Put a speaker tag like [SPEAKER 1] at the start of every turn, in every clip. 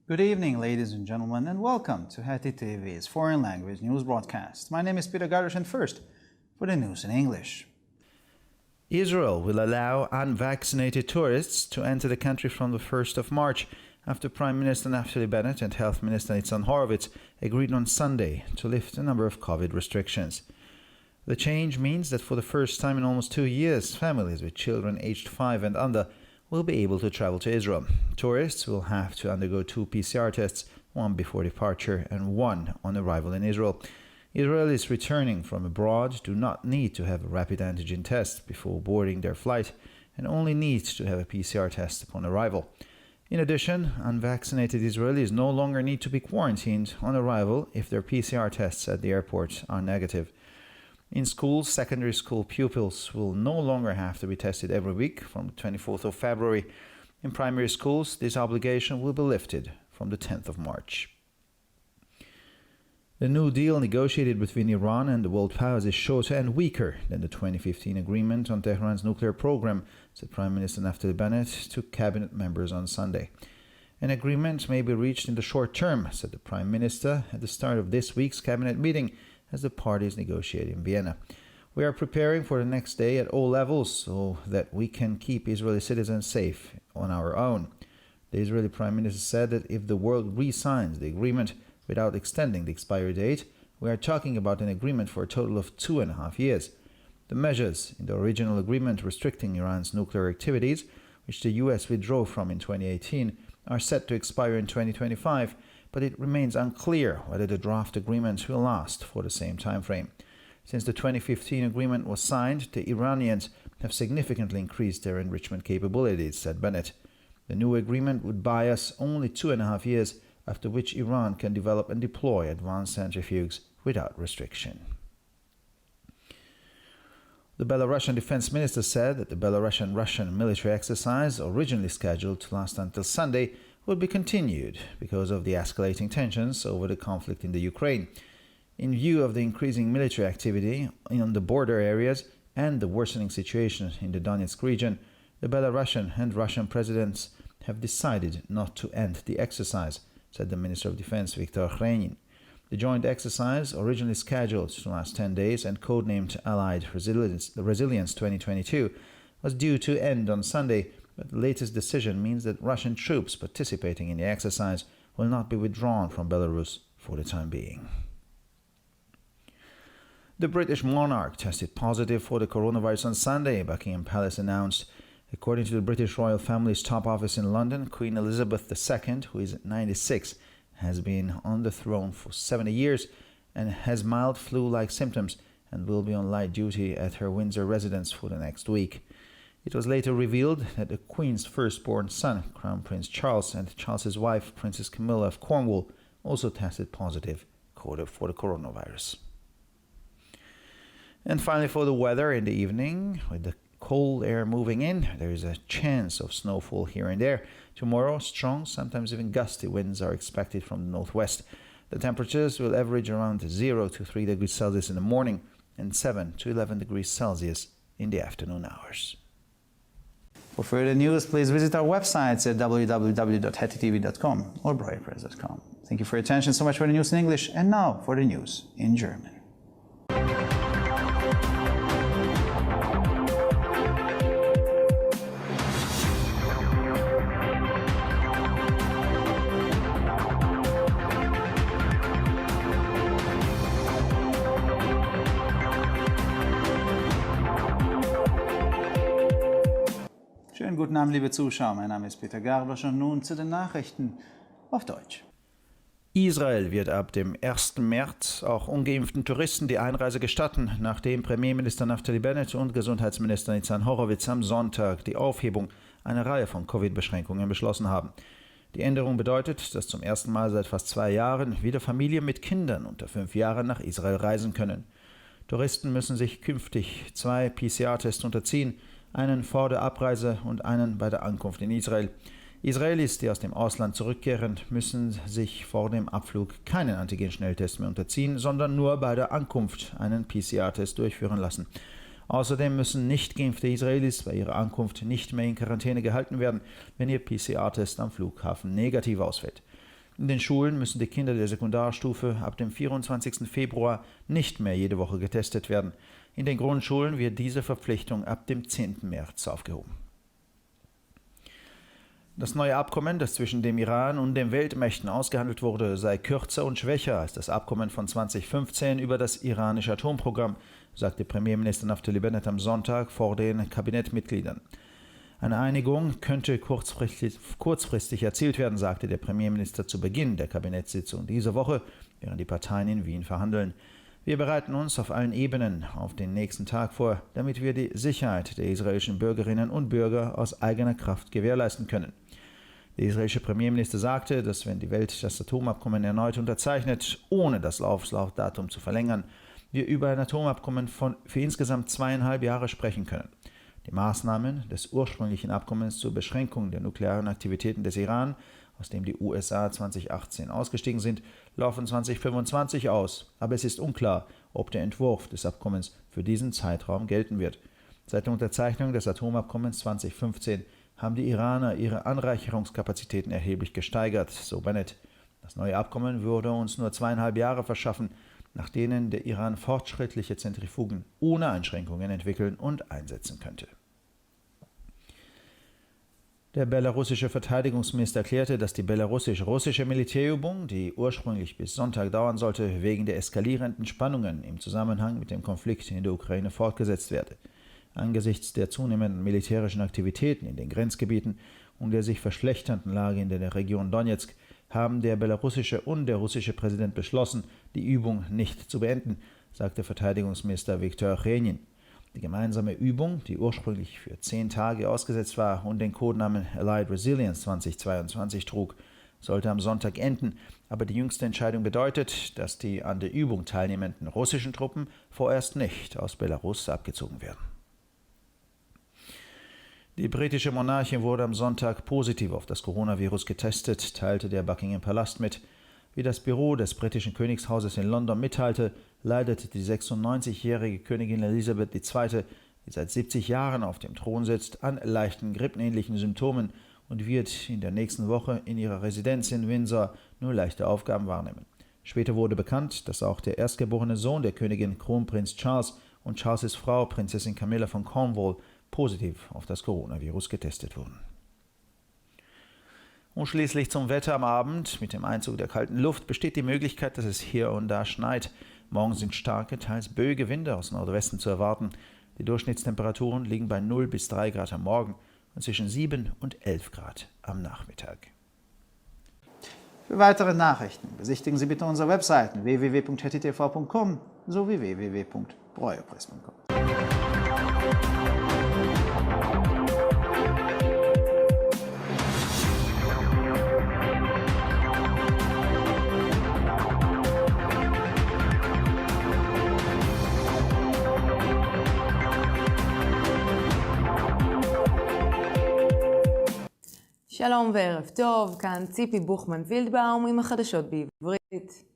[SPEAKER 1] Good evening, ladies and gentlemen, and welcome to Heti TV's foreign language news broadcast. My name is Peter Gardish, and first, for the news in English.
[SPEAKER 2] Israel will allow unvaccinated tourists to enter the country from the 1st of March after Prime Minister Naftali Bennett and Health Minister Nitzan Horowitz agreed on Sunday to lift a number of COVID restrictions. The change means that for the first time in almost 2 years, families with children aged 5 and under will be able to travel to Israel. Tourists will have to undergo 2 PCR tests, one before departure and one on arrival in Israel. Israelis returning from abroad do not need to have a rapid antigen test before boarding their flight and only need to have a PCR test upon arrival. In addition, unvaccinated Israelis no longer need to be quarantined on arrival if their PCR tests at the airport are negative. In schools, secondary school pupils will no longer have to be tested every week from the 24th of February. In primary schools, this obligation will be lifted from the 10th of March. The new deal negotiated between Iran and the world powers is shorter and weaker than the 2015 agreement on Tehran's nuclear program, said Prime Minister Naftali Bennett to cabinet members on Sunday. An agreement may be reached in the short term, said the Prime Minister at the start of this week's cabinet meeting as the parties negotiate in Vienna. We are preparing for the next day at all levels so that we can keep Israeli citizens safe on our own. The Israeli Prime Minister said that if the world re-signs the agreement without extending the expiry date, we are talking about an agreement for a total of 2.5 years. The measures in the original agreement restricting Iran's nuclear activities, which the US withdrew from in 2018, are set to expire in 2025, but it remains unclear whether the draft agreement will last for the same time frame. Since the 2015 agreement was signed, the Iranians have significantly increased their enrichment capabilities, said Bennett. The new agreement would buy us only 2.5 years, after which Iran can develop and deploy advanced centrifuges without restriction. The Belarusian defense minister said that the Belarusian-Russian military exercise, originally scheduled to last until Sunday, would be continued because of the escalating tensions over the conflict in the Ukraine. In view of the increasing military activity in the border areas and the worsening situation in the Donetsk region, the Belarusian and Russian presidents have decided not to end the exercise, said the Minister of Defense Viktor Khrenin. The joint exercise, originally scheduled to last 10 days and codenamed Allied Resilience 2022, was due to end on Sunday, but the latest decision means that Russian troops participating in the exercise will not be withdrawn from Belarus for the time being. The British monarch tested positive for the coronavirus on Sunday, Buckingham Palace announced. According to the British royal family's top office in London, Queen Elizabeth II, who is 96, has been on the throne for 70 years and has mild flu-like symptoms and will be on light duty at her Windsor residence for the next week. It was later revealed that the Queen's firstborn son, Crown Prince Charles, and Charles's wife, Princess Camilla of Cornwall, also tested positive for the coronavirus. And finally, for the weather in the evening, with the cold air moving in, there is a chance of snowfall here and there. Tomorrow, strong, sometimes even gusty winds are expected from the northwest. The temperatures will average around 0 to 3 degrees Celsius in the morning and 7 to 11 degrees Celsius in the afternoon hours.
[SPEAKER 1] For further news, please visit our websites at www.hetitv.com or breuerpress.com. Thank you for your attention. So much for the news in English, and now for the news in German. Schönen guten Abend, liebe Zuschauer. Mein Name ist Peter Gardish und nun zu den Nachrichten auf Deutsch.
[SPEAKER 2] Israel wird ab dem 1. März auch ungeimpften Touristen die Einreise gestatten, nachdem Premierminister Naftali Bennett und Gesundheitsminister Nitzan Horowitz am Sonntag die Aufhebung einer Reihe von Covid-Beschränkungen beschlossen haben. Die Änderung bedeutet, dass zum ersten Mal seit fast 2 Jahren wieder Familien mit Kindern unter 5 Jahren nach Israel reisen können. Touristen müssen sich künftig 2 PCR-Tests unterziehen, einen vor der Abreise und einen bei der Ankunft in Israel. Israelis, die aus dem Ausland zurückkehren, müssen sich vor dem Abflug keinen Antigen-Schnelltest mehr unterziehen, sondern nur bei der Ankunft einen PCR-Test durchführen lassen. Außerdem müssen nicht geimpfte Israelis bei ihrer Ankunft nicht mehr in Quarantäne gehalten werden, wenn ihr PCR-Test am Flughafen negativ ausfällt. In den Schulen müssen die Kinder der Sekundarstufe ab dem 24. Februar nicht mehr jede Woche getestet werden. In den Grundschulen wird diese Verpflichtung ab dem 10. März aufgehoben. Das neue Abkommen, das zwischen dem Iran und den Weltmächten ausgehandelt wurde, sei kürzer und schwächer als das Abkommen von 2015 über das iranische Atomprogramm, sagte Premierminister Naftali Bennett am Sonntag vor den Kabinettmitgliedern. Eine Einigung könnte kurzfristig erzielt werden, sagte der Premierminister zu Beginn der Kabinettssitzung dieser Woche, während die Parteien in Wien verhandeln. Wir bereiten uns auf allen Ebenen auf den nächsten Tag vor, damit wir die Sicherheit der israelischen Bürgerinnen und Bürger aus eigener Kraft gewährleisten können. Der israelische Premierminister sagte, dass wenn die Welt das Atomabkommen erneut unterzeichnet, ohne das Laufdatum zu verlängern, wir über ein Atomabkommen für insgesamt 2,5 Jahre sprechen können. Die Maßnahmen des ursprünglichen Abkommens zur Beschränkung der nuklearen Aktivitäten des Iran, aus dem die USA 2018 ausgestiegen sind, laufen 2025 aus. Aber es ist unklar, ob der Entwurf des Abkommens für diesen Zeitraum gelten wird. Seit der Unterzeichnung des Atomabkommens 2015 haben die Iraner ihre Anreicherungskapazitäten erheblich gesteigert, so Bennett. Das neue Abkommen würde uns nur 2,5 Jahre verschaffen, nach denen der Iran fortschrittliche Zentrifugen ohne Einschränkungen entwickeln und einsetzen könnte. Der belarussische Verteidigungsminister erklärte, dass die belarussisch-russische Militärübung, die ursprünglich bis Sonntag dauern sollte, wegen der eskalierenden Spannungen im Zusammenhang mit dem Konflikt in der Ukraine fortgesetzt werde. Angesichts der zunehmenden militärischen Aktivitäten in den Grenzgebieten und der sich verschlechternden Lage in der Region Donetsk haben der belarussische und der russische Präsident beschlossen, die Übung nicht zu beenden, sagte Verteidigungsminister Viktor Renin. Die gemeinsame Übung, die ursprünglich für 10 Tage ausgesetzt war und den Codenamen Allied Resilience 2022 trug, sollte am Sonntag enden, aber die jüngste Entscheidung bedeutet, dass die an der Übung teilnehmenden russischen Truppen vorerst nicht aus Belarus abgezogen werden. Die britische Monarchin wurde am Sonntag positiv auf das Coronavirus getestet, teilte der Buckingham Palast mit. Wie das Büro des britischen Königshauses in London mitteilte, leidet die 96-jährige Königin Elisabeth II., die seit 70 Jahren auf dem Thron sitzt, an leichten grippenähnlichen Symptomen und wird in der nächsten Woche in ihrer Residenz in Windsor nur leichte Aufgaben wahrnehmen. Später wurde bekannt, dass auch der erstgeborene Sohn der Königin, Kronprinz Charles, und Charles' Frau, Prinzessin Camilla von Cornwall, positiv auf das Coronavirus getestet wurden. Und schließlich zum Wetter am Abend. Mit dem Einzug der kalten Luft besteht die Möglichkeit, dass es hier und da schneit. Morgen sind starke, teils böige Winde aus Nordwesten zu erwarten. Die Durchschnittstemperaturen liegen bei 0 bis 3 Grad am Morgen und zwischen 7 und 11 Grad am Nachmittag.
[SPEAKER 1] Für weitere Nachrichten besichtigen Sie bitte unsere Webseiten www.htv.com sowie www.breuerpress.com.
[SPEAKER 3] שלום וערב טוב, כאן ציפי בוכמן וילדבאום עם החדשות בעברית.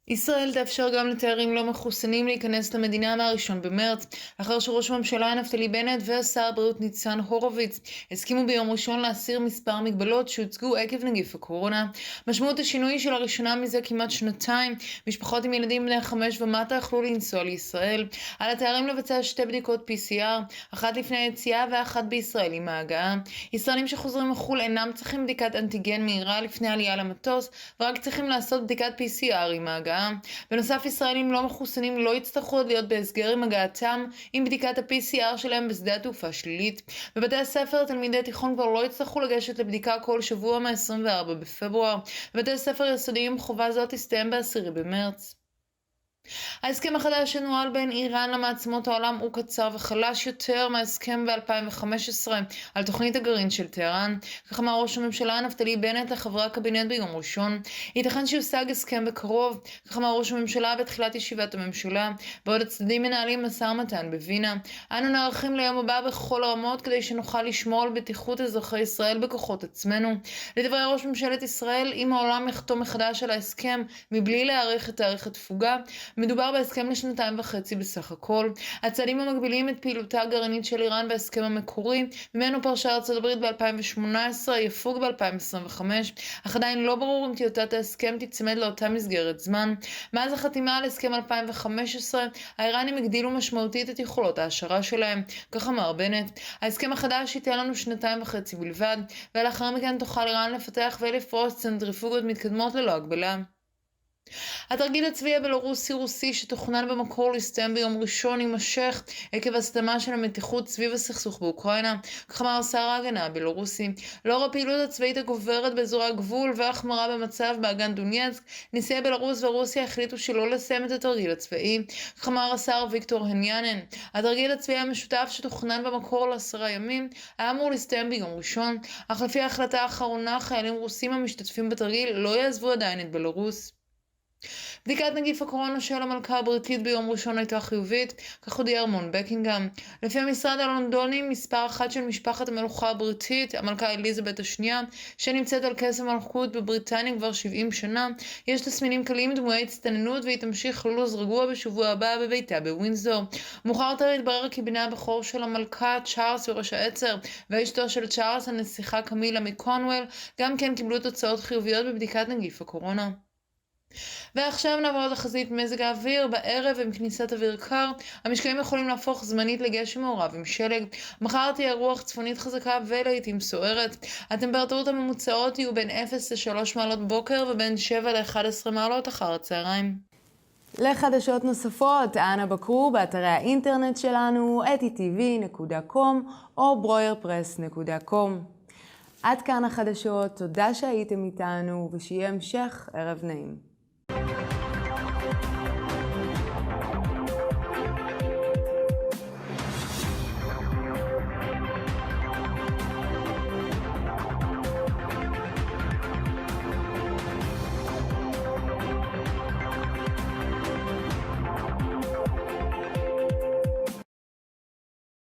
[SPEAKER 3] ישראל תאפשר גם לתיירים לא מחוסנים להיכנס למדינה מה-1 במרץ, אחר שראש הממשלה נפתלי בנט ושר הבריאות ניצן הורוביץ הסכימו ביום ראשון להסיר מספר מגבלות שהוצגו עקב נגיף הקורונה. משמעות השינוי של הראשונה מזה כמעט שנתיים, משפחות עם ילדים בני 5 ומטה יכלו לנסוע לישראל. על התיירים לבצע 2 בדיקות PCR, אחת לפני היציאה ואחת בישראל עם ההגעה. ישראלים שחוזרים מחו"ל אינם צריכים בדיקת אנטיגן מהירה לפני עלייה למטוס, ורק צריכים לעשות בדיקת PCR עם ההגעה. בנוסף, ישראלים לא מחוסנים לא יצטרכו עוד להיות בהסגר עם הגעתם עם בדיקת ה-PCR שלהם בשדה התעופה שלילית. בבתי הספר, תלמידי תיכון כבר לא יצטרכו לגשת לבדיקה כל שבוע מה-24 בפברואר. בבתי הספר יסודיים חובה זאת תסתיים ב-10 במרץ. ההסכם החדש שנוהל בין איראן למעצמות העולם הוא קצר וחלש יותר מההסכם ב-2015 על תוכנית הגרעין של טהרן. כך אמר ראש הממשלה נפתלי בנט לחברי הקבינט ביום ראשון. ייתכן שיושג הסכם בקרוב, כך אמר ראש הממשלה בתחילת ישיבת הממשלה, בעוד הצדדים מנהלים משא ומתן בווינה. אנו נערכים ליום הבא בכל הרמות כדי שנוכל לשמור על בטיחות אזרחי ישראל בכוחות עצמנו. לדברי ראש ממשלת ישראל, אם העולם יחתום מחדש על ההסכם מבלי להאריך את תאריך התפוגה, מדובר בהסכם לשנתיים וחצי בסך הכל. הצעדים המגבילים את פעילותה הגרעינית של איראן בהסכם המקורי, ממנו פרשה ארצות הברית ב-2018, יפוג ב-2025, אך עדיין לא ברור אם טיוטת ההסכם תצמד לאותה מסגרת זמן. מאז החתימה על הסכם 2015, האיראנים הגדילו משמעותית את יכולות ההשערה שלהם, כך אמר בנט. ההסכם החדש ייתן לנו 2.5 בלבד, ולאחר מכן תוכל איראן לפתח ולפרוס צנטריפוגות מתקדמות ללא הגבלה. התרגיל הצבאי הבלרוסי-רוסי שתוכנן במקור להסתיים ביום ראשון יימשך עקב הסתמה של המתיחות סביב הסכסוך באוקראינה, כך אמר שר ההגנה הבלרוסי. לאור הפעילות הצבאית הגוברת באזורי הגבול והחמרה במצב באגן דונייצק, נשיאי בלרוס ורוסיה החליטו שלא לסיים את התרגיל הצבאי, כך אמר השר ויקטור הניאנן. התרגיל הצבאי המשותף שתוכנן במקור ל10 ימים היה אמור להסתיים ביום ראשון, אך לפי ההחלטה האחרונה חיילים רוסים המשתתפים בתרגיל לא יעזבו עדיין את בלרוס. בדיקת נגיף הקורונה של המלכה הבריטית ביום ראשון הייתה חיובית, כך הודיע ארמון בקינגהאם. לפי המשרד הלונדוני, מספר אחת של משפחת המלוכה הבריטית, המלכה אליזבת השנייה, שנמצאת על כס המלכות בבריטניה כבר 70 שנה, יש תסמינים קלים דמויי הצטננות והיא תמשיך ללוז רגוע בשבוע הבא בביתה בווינזור. מאוחר יותר התברר כי בני הבכור של המלכה, צ'ארלס וראש העצר, ואשתו של צ'ארלס, הנסיכה קמילה מקונוול, גם כן קיבלו תוצאות חיוביות בבדיקת נגיף הקורונה. ועכשיו נעבור לתחזית מזג האוויר. בערב עם כניסת אוויר קר, המשקעים יכולים להפוך זמנית לגשם מעורב עם שלג. מחר תהיה רוח צפונית חזקה ולעיתים סוערת. הטמפרטורות הממוצעות יהיו בין 0 ל-3 מעלות בבוקר ובין 7 ל-11 מעלות אחר הצהריים.
[SPEAKER 4] לחדשות נוספות, אנא בקרו באתרי האינטרנט שלנו, etitv.com או broyerpress.com. עד כאן החדשות, תודה שהייתם איתנו ושיהיה המשך ערב נעים.